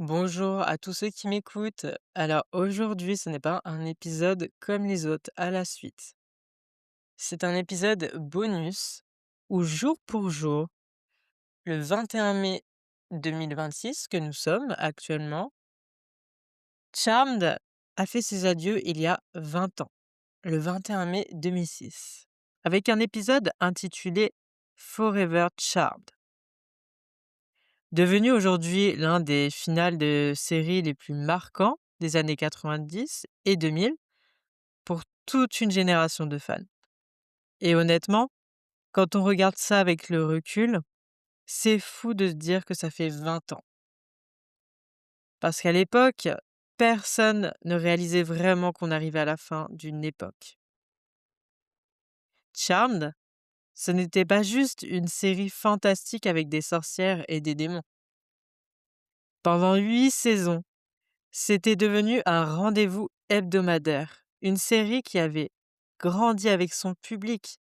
Bonjour à tous ceux qui m'écoutent. Alors aujourd'hui, ce n'est pas un épisode comme les autres à la suite. C'est un épisode bonus où jour pour jour, le 21 mai 2026 que nous sommes actuellement, Charmed a fait ses adieux il y a 20 ans, le 21 mai 2006, avec un épisode intitulé Forever Charmed. Devenu aujourd'hui l'un des finales de série les plus marquants des années 90 et 2000 pour toute une génération de fans. Et honnêtement, quand on regarde ça avec le recul, c'est fou de se dire que ça fait 20 ans. Parce qu'à l'époque, personne ne réalisait vraiment qu'on arrivait à la fin d'une époque. Charmed, ce n'était pas juste une série fantastique avec des sorcières et des démons. Pendant 8 saisons, c'était devenu un rendez-vous hebdomadaire, une série qui avait grandi avec son public,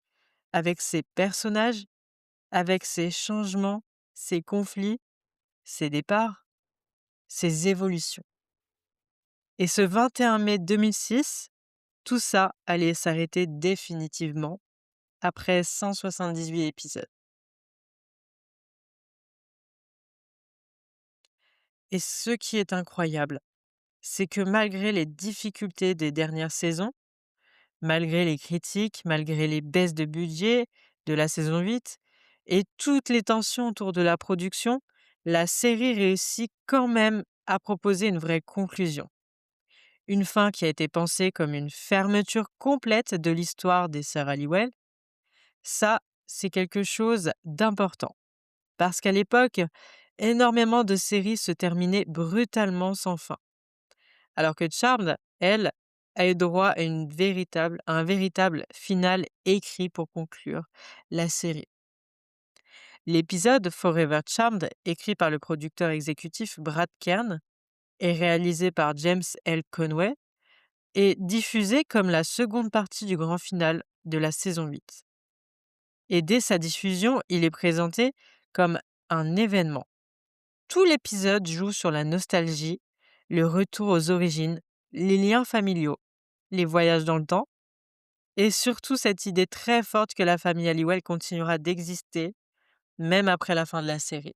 avec ses personnages, avec ses changements, ses conflits, ses départs, ses évolutions. Et ce 21 mai 2006, tout ça allait s'arrêter définitivement après 178 épisodes. Et ce qui est incroyable, c'est que malgré les difficultés des dernières saisons, malgré les critiques, malgré les baisses de budget de la saison 8 et toutes les tensions autour de la production, la série réussit quand même à proposer une vraie conclusion. Une fin qui a été pensée comme une fermeture complète de l'histoire des sœurs Halliwell. Ça, c'est quelque chose d'important. Parce qu'à l'époque, énormément de séries se terminaient brutalement sans fin. Alors que Charmed, elle, a eu droit à un véritable final écrit pour conclure la série. L'épisode Forever Charmed, écrit par le producteur exécutif Brad Kern et réalisé par James L. Conway, est diffusé comme la seconde partie du grand final de la saison 8. Et dès sa diffusion, il est présenté comme un événement. Tout l'épisode joue sur la nostalgie, le retour aux origines, les liens familiaux, les voyages dans le temps, et surtout cette idée très forte que la famille Halliwell continuera d'exister, même après la fin de la série.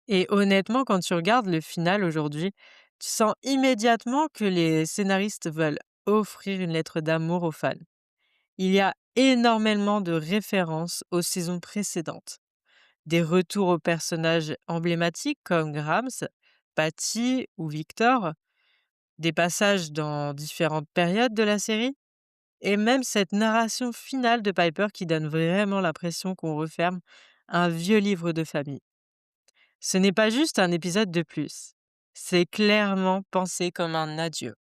Et honnêtement, quand tu regardes le final aujourd'hui, tu sens immédiatement que les scénaristes veulent offrir une lettre d'amour aux fans. Il y a énormément de références aux saisons précédentes, des retours aux personnages emblématiques comme Grams, Patty ou Victor, des passages dans différentes périodes de la série, et même cette narration finale de Piper qui donne vraiment l'impression qu'on referme un vieux livre de famille. Ce n'est pas juste un épisode de plus, c'est clairement pensé comme un adieu.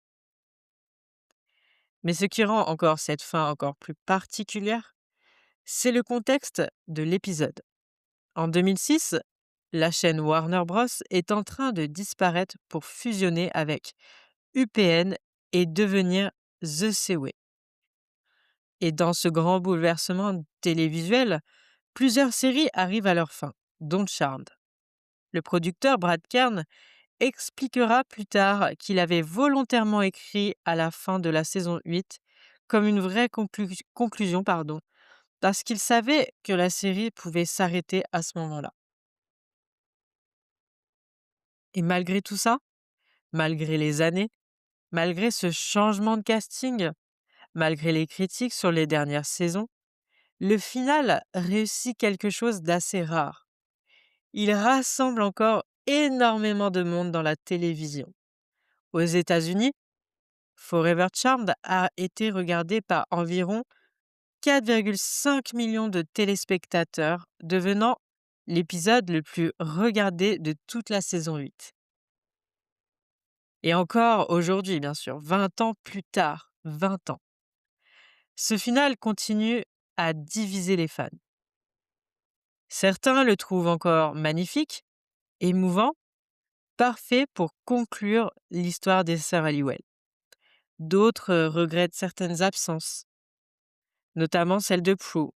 Mais ce qui rend encore cette fin encore plus particulière, c'est le contexte de l'épisode. En 2006, la chaîne Warner Bros. Est en train de disparaître pour fusionner avec UPN et devenir The Seaway. Et dans ce grand bouleversement télévisuel, plusieurs séries arrivent à leur fin, dont Charmed. Le producteur Brad Kern expliquera plus tard qu'il avait volontairement écrit à la fin de la saison 8 comme une vraie conclusion, parce qu'il savait que la série pouvait s'arrêter à ce moment-là. Et malgré tout ça, malgré les années, malgré ce changement de casting, malgré les critiques sur les dernières saisons, le final réussit quelque chose d'assez rare. Il rassemble encore énormément de monde dans la télévision. Aux États-Unis, Forever Charmed a été regardé par environ 4,5 millions de téléspectateurs, devenant l'épisode le plus regardé de toute la saison 8. Et encore aujourd'hui, bien sûr, 20 ans plus tard, 20 ans. Ce final continue à diviser les fans. Certains le trouvent encore magnifique, émouvant, parfait pour conclure l'histoire des sœurs Halliwell. D'autres regrettent certaines absences, notamment celle de Prue,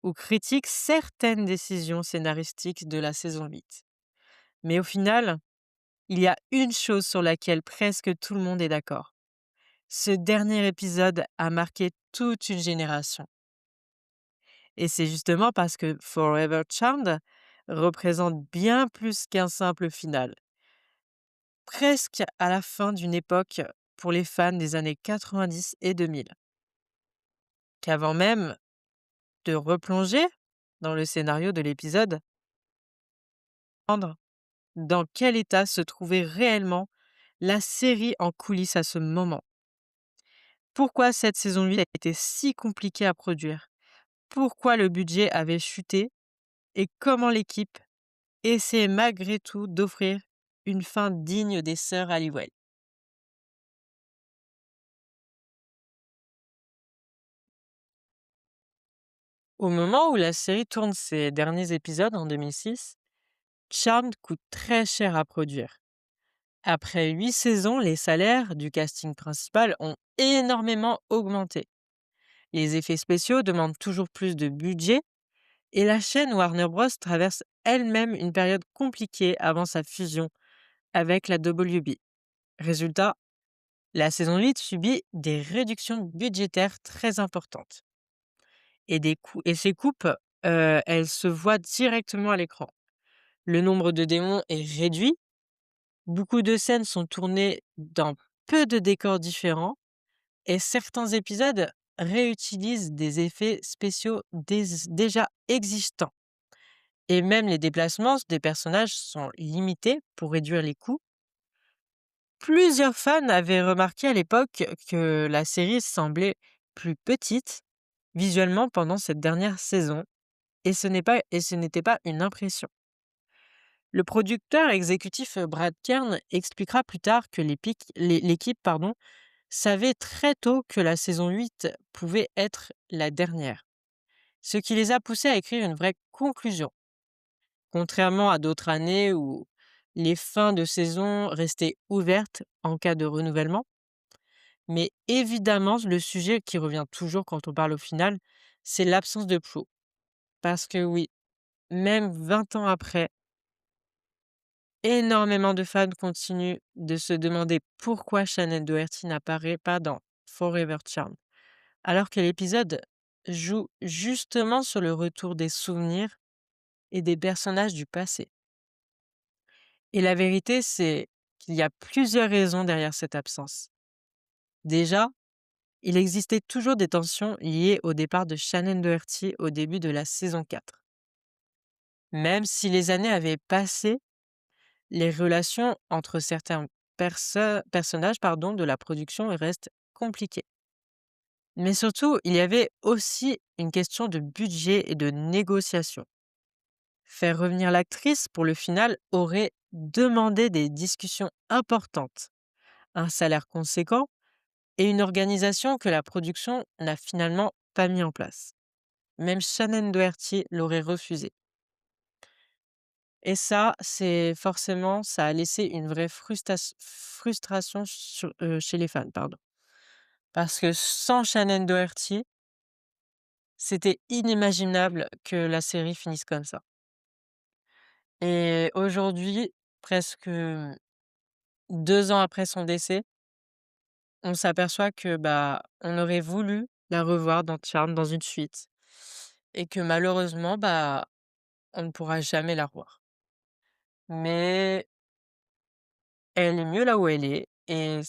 ou critiquent certaines décisions scénaristiques de la saison 8. Mais au final, il y a une chose sur laquelle presque tout le monde est d'accord. Ce dernier épisode a marqué toute une génération. Et c'est justement parce que Forever Charmed représente bien plus qu'un simple final. Presque à la fin d'une époque pour les fans des années 90 et 2000. Qu'avant même de replonger dans le scénario de l'épisode, comprendre dans quel état se trouvait réellement la série en coulisses à ce moment. Pourquoi cette saison 8 a été si compliquée à produire? Pourquoi le budget avait chuté? Et comment l'équipe essayait malgré tout d'offrir une fin digne des sœurs Halliwell? Au moment où la série tourne ses derniers épisodes en 2006, Charmed coûte très cher à produire. Après 8 saisons, les salaires du casting principal ont énormément augmenté. Les effets spéciaux demandent toujours plus de budget et la chaîne Warner Bros. Traverse elle-même une période compliquée avant sa fusion avec la WB. Résultat, la saison 8 subit des réductions budgétaires très importantes. Et ces coupes, elles se voient directement à l'écran. Le nombre de démons est réduit, beaucoup de scènes sont tournées dans peu de décors différents et certains épisodes réutilisent des effets spéciaux déjà existants. Et même les déplacements des personnages sont limités pour réduire les coûts. Plusieurs fans avaient remarqué à l'époque que la série semblait plus petite visuellement pendant cette dernière saison, et ce n'était pas une impression. Le producteur exécutif Brad Kern expliquera plus tard que l'équipe savait très tôt que la saison 8 pouvait être la dernière, ce qui les a poussés à écrire une vraie conclusion. Contrairement à d'autres années où les fins de saison restaient ouvertes en cas de renouvellement, mais évidemment, le sujet qui revient toujours quand on parle au final, c'est l'absence de Plo. Parce que oui, même 20 ans après, énormément de fans continuent de se demander pourquoi Shannon Doherty n'apparaît pas dans Forever Charmed, alors que l'épisode joue justement sur le retour des souvenirs et des personnages du passé. Et la vérité, c'est qu'il y a plusieurs raisons derrière cette absence. Déjà, il existait toujours des tensions liées au départ de Shannon Doherty au début de la saison 4. Même si les années avaient passé, les relations entre certains personnages de la production restent compliquées. Mais surtout, il y avait aussi une question de budget et de négociation. Faire revenir l'actrice pour le final aurait demandé des discussions importantes, un salaire conséquent et une organisation que la production n'a finalement pas mis en place. Même Shannon Doherty l'aurait refusé. Et ça, ça a laissé une vraie frustration chez les fans, pardon. Parce que sans Shannon Doherty, c'était inimaginable que la série finisse comme ça. Et aujourd'hui, presque 2 ans après son décès, on s'aperçoit que, on aurait voulu la revoir dans Charmed, dans une suite et que malheureusement, on ne pourra jamais la revoir. Mais elle est mieux là où elle est et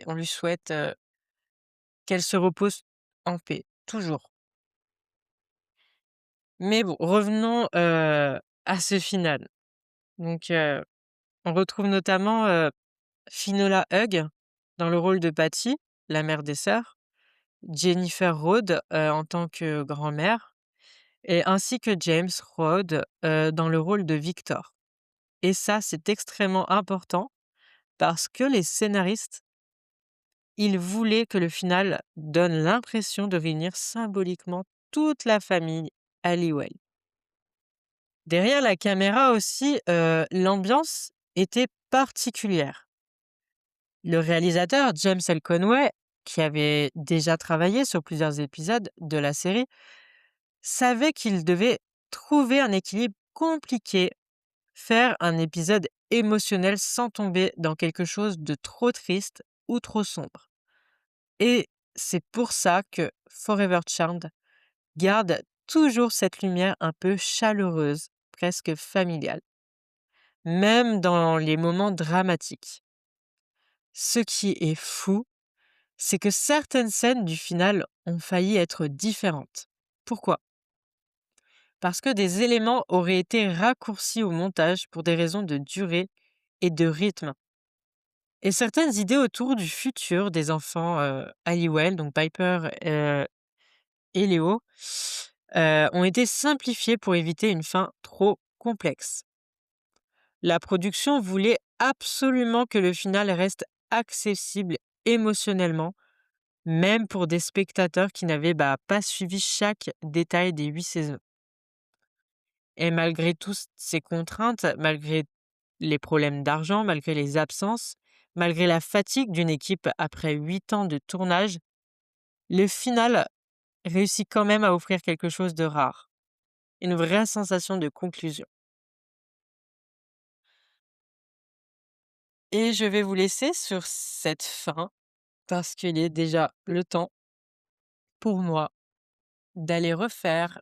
on lui souhaite, qu'elle se repose en paix, toujours. Mais bon, revenons, à ce final. Donc, on retrouve notamment, Finola Hugg dans le rôle de Patty, la mère des sœurs, Jennifer Rhodes, en tant que grand-mère et ainsi que James Rhodes, dans le rôle de Victor. Et ça, c'est extrêmement important parce que les scénaristes, ils voulaient que le final donne l'impression de réunir symboliquement toute la famille Halliwell. Derrière la caméra aussi, l'ambiance était particulière. Le réalisateur James L. Conway, qui avait déjà travaillé sur plusieurs épisodes de la série, savait qu'il devait trouver un équilibre compliqué, faire un épisode émotionnel sans tomber dans quelque chose de trop triste ou trop sombre. Et c'est pour ça que Forever Charmed garde toujours cette lumière un peu chaleureuse, presque familiale, même dans les moments dramatiques. Ce qui est fou, c'est que certaines scènes du final ont failli être différentes. Pourquoi? Parce que des éléments auraient été raccourcis au montage pour des raisons de durée et de rythme. Et certaines idées autour du futur des enfants Halliwell, donc Piper et Léo, ont été simplifiées pour éviter une fin trop complexe. La production voulait absolument que le final reste accessible émotionnellement, même pour des spectateurs qui n'avaient pas suivi chaque détail des 8 saisons. Et malgré toutes ces contraintes, malgré les problèmes d'argent, malgré les absences, malgré la fatigue d'une équipe après 8 ans de tournage, le final réussit quand même à offrir quelque chose de rare, une vraie sensation de conclusion. Et je vais vous laisser sur cette fin parce qu'il est déjà le temps pour moi d'aller refaire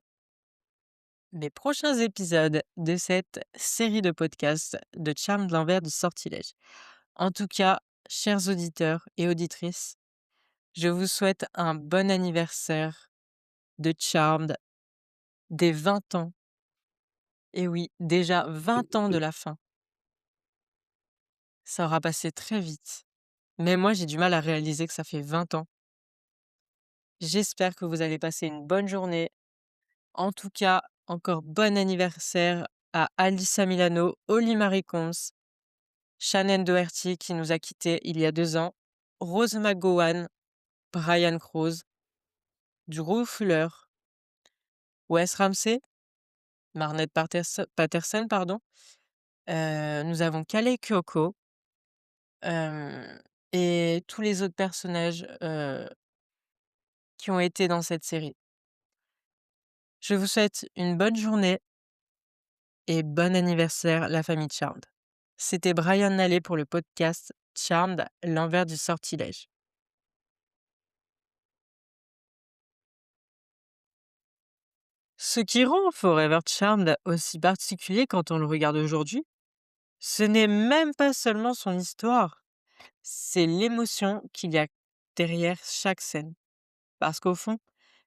les prochains épisodes de cette série de podcasts de Charme de l'envers du sortilège. En tout cas, chers auditeurs et auditrices, je vous souhaite un bon anniversaire de Charmed des 20 ans. Et oui, déjà 20 ans de la fin. Ça aura passé très vite. Mais moi, j'ai du mal à réaliser que ça fait 20 ans. J'espère que vous allez passer une bonne journée. En tout cas, encore bon anniversaire à Alyssa Milano, Oli Marie Combs, Shannon Doherty qui nous a quittés il y a 2 ans, Rose McGowan, Brian Cruz, Drew Fuller, Wes Ramsey, Marnette Patterson, pardon. Nous avons Kaley Cuoco, hem et tous les autres personnages, qui ont été dans cette série. Je vous souhaite une bonne journée et bon anniversaire la famille Charmed. C'était Brian Nallé pour le podcast Charmed, l'envers du sortilège. Ce qui rend Forever Charmed aussi particulier quand on le regarde aujourd'hui, ce n'est même pas seulement son histoire, c'est l'émotion qu'il y a derrière chaque scène. Parce qu'au fond,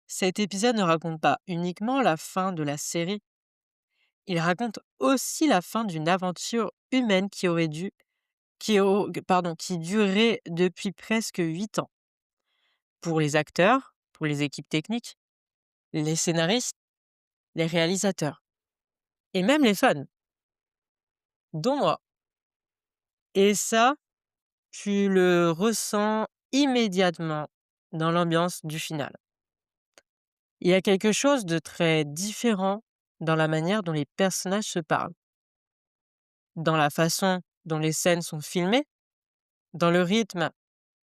cet épisode ne raconte pas uniquement la fin de la série, il raconte aussi la fin d'une aventure humaine qui durait depuis presque 8 ans. Pour les acteurs, pour les équipes techniques, les scénaristes, les réalisateurs et même les fans, dont moi. Et ça, tu le ressens immédiatement dans l'ambiance du final. Il y a quelque chose de très différent dans la manière dont les personnages se parlent, dans la façon dont les scènes sont filmées, dans le rythme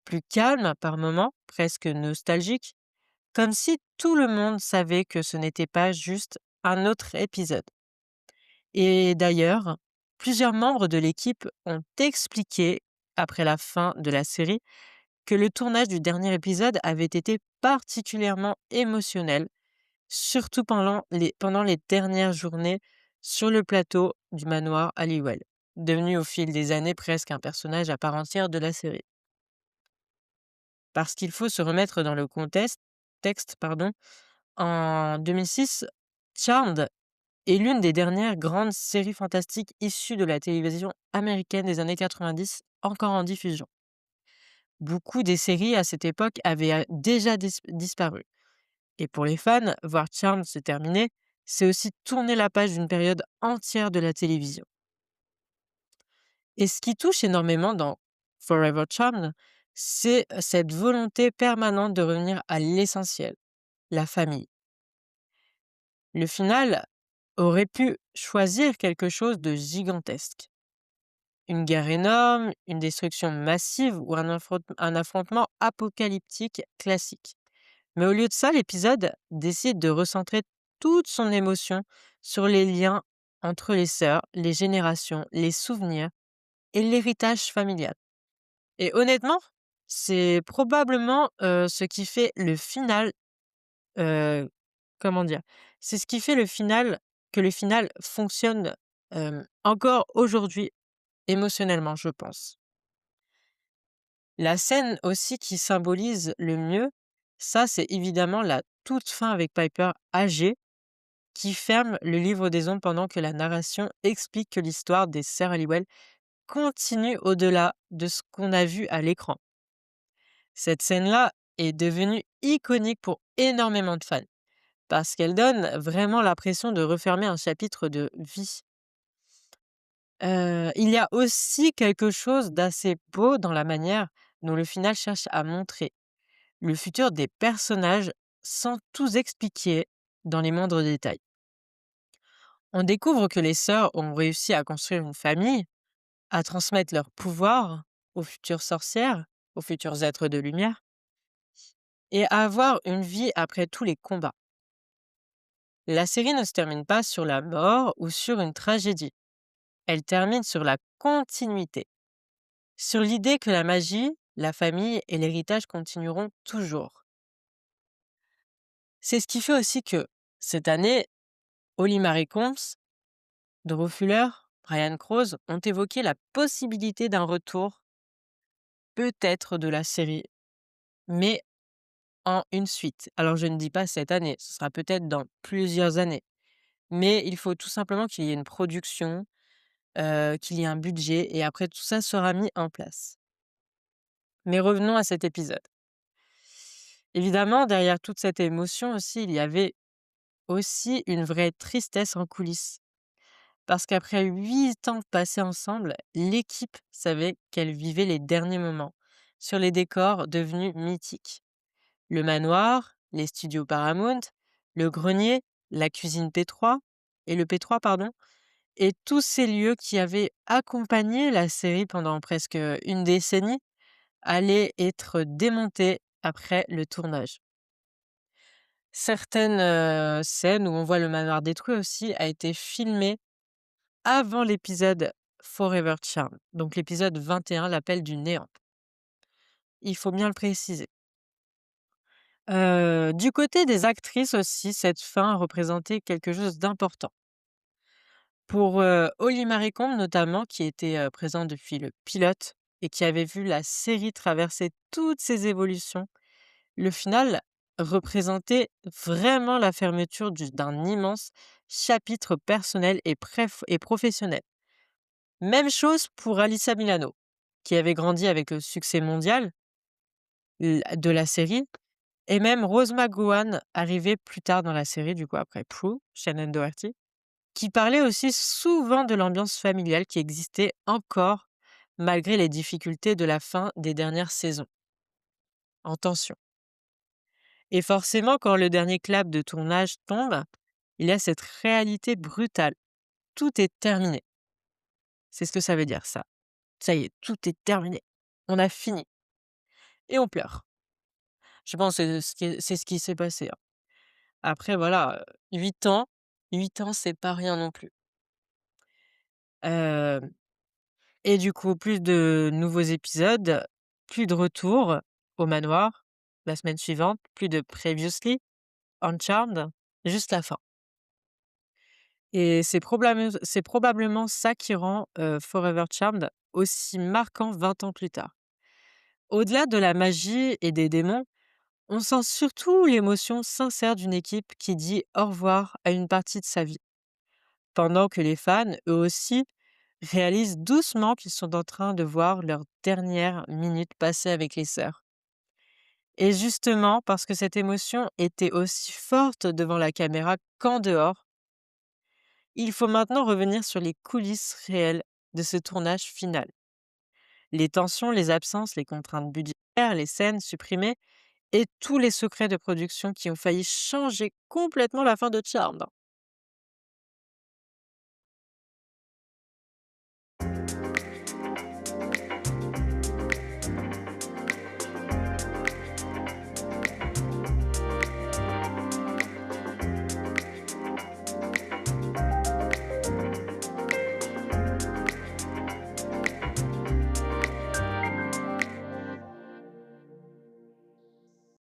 plus calme par moments, presque nostalgique, comme si tout le monde savait que ce n'était pas juste un autre épisode. Et d'ailleurs, plusieurs membres de l'équipe ont expliqué, après la fin de la série, que le tournage du dernier épisode avait été particulièrement émotionnel, surtout pendant les dernières journées sur le plateau du manoir Halliwell, devenu au fil des années presque un personnage à part entière de la série. Parce qu'il faut se remettre dans le texte, en 2006, Charmed est l'une des dernières grandes séries fantastiques issues de la télévision américaine des années 90, encore en diffusion. Beaucoup des séries à cette époque avaient déjà disparu. Et pour les fans, voir Charmed se terminer, c'est aussi tourner la page d'une période entière de la télévision. Et ce qui touche énormément dans Forever Charmed, c'est cette volonté permanente de revenir à l'essentiel, la famille. Le final aurait pu choisir quelque chose de gigantesque. Une guerre énorme, une destruction massive ou un affrontement apocalyptique classique. Mais au lieu de ça, l'épisode décide de recentrer toute son émotion sur les liens entre les sœurs, les générations, les souvenirs et l'héritage familial. Et honnêtement, c'est probablement, ce qui fait le final, heu, comment dire? C'est ce qui fait le final fonctionne, encore aujourd'hui émotionnellement, je pense. La scène aussi qui symbolise le mieux, ça, c'est évidemment la toute fin avec Piper âgée, qui ferme le livre des ombres pendant que la narration explique que l'histoire des sœurs Halliwell continue au-delà de ce qu'on a vu à l'écran. Cette scène-là est devenue iconique pour énormément de fans, parce qu'elle donne vraiment l'impression de refermer un chapitre de vie. Il y a aussi quelque chose d'assez beau dans la manière dont le final cherche à montrer le futur des personnages sans tout expliquer dans les moindres détails. On découvre que les sœurs ont réussi à construire une famille, à transmettre leur pouvoir aux futures sorcières, aux futurs êtres de lumière, et à avoir une vie après tous les combats. La série ne se termine pas sur la mort ou sur une tragédie. Elle termine sur la continuité, sur l'idée que la magie, la famille et l'héritage continueront toujours. C'est ce qui fait aussi que, cette année, Holly Marie Combs, Drew Fuller, Brian Krause ont évoqué la possibilité d'un retour, peut-être de la série, mais en une suite. Alors je ne dis pas cette année, ce sera peut-être dans plusieurs années, mais il faut tout simplement qu'il y ait une production, qu'il y ait un budget et après tout ça sera mis en place. Mais revenons à cet épisode. Évidemment, derrière toute cette émotion aussi, il y avait aussi une vraie tristesse en coulisses. Parce qu'après 8 ans passés ensemble, l'équipe savait qu'elle vivait les derniers moments sur les décors devenus mythiques. Le manoir, les studios Paramount, le grenier, la cuisine P3 et le P3 pardon, et tous ces lieux qui avaient accompagné la série pendant presque une décennie allaient être démontés après le tournage. Certaines scènes où on voit le manoir détruit aussi a été filmé avant l'épisode Forever Charm, donc l'épisode 21, l'appel du néant. Il faut bien le préciser. Du côté des actrices aussi, cette fin a représenté quelque chose d'important. Pour, Holly Marie Combs notamment, qui était, présente depuis le pilote et qui avait vu la série traverser toutes ses évolutions, le final représentait vraiment la fermeture d'un immense chapitre personnel et professionnel. Même chose pour Alyssa Milano, qui avait grandi avec le succès mondial de la série, et même Rose McGowan, arrivée plus tard dans la série, du coup après Prue, Shannon Doherty, qui parlait aussi souvent de l'ambiance familiale qui existait encore malgré les difficultés de la fin des dernières saisons, en tension. Et forcément, quand le dernier clap de tournage tombe, il y a cette réalité brutale. Tout est terminé. C'est ce que ça veut dire, ça. Ça y est, tout est terminé. On a fini. Et on pleure. Je pense que c'est ce qui s'est passé, hein. Après voilà, 8 ans, 8 ans, c'est pas rien non plus. Hem et du coup, plus de nouveaux épisodes, plus de retour au manoir la semaine suivante, plus de Previously on Charmed, juste la fin. Et c'est probablement ça qui rend, Forever Charmed aussi marquant 20 ans plus tard. Au-delà de la magie et des démons, on sent surtout l'émotion sincère d'une équipe qui dit au revoir à une partie de sa vie, pendant que les fans, eux aussi, réalisent doucement qu'ils sont en train de voir leurs dernières minutes passées avec les sœurs. Et justement, parce que cette émotion était aussi forte devant la caméra qu'en dehors, il faut maintenant revenir sur les coulisses réelles de ce tournage final. Les tensions, les absences, les contraintes budgétaires, les scènes supprimées et tous les secrets de production qui ont failli changer complètement la fin de Charmed.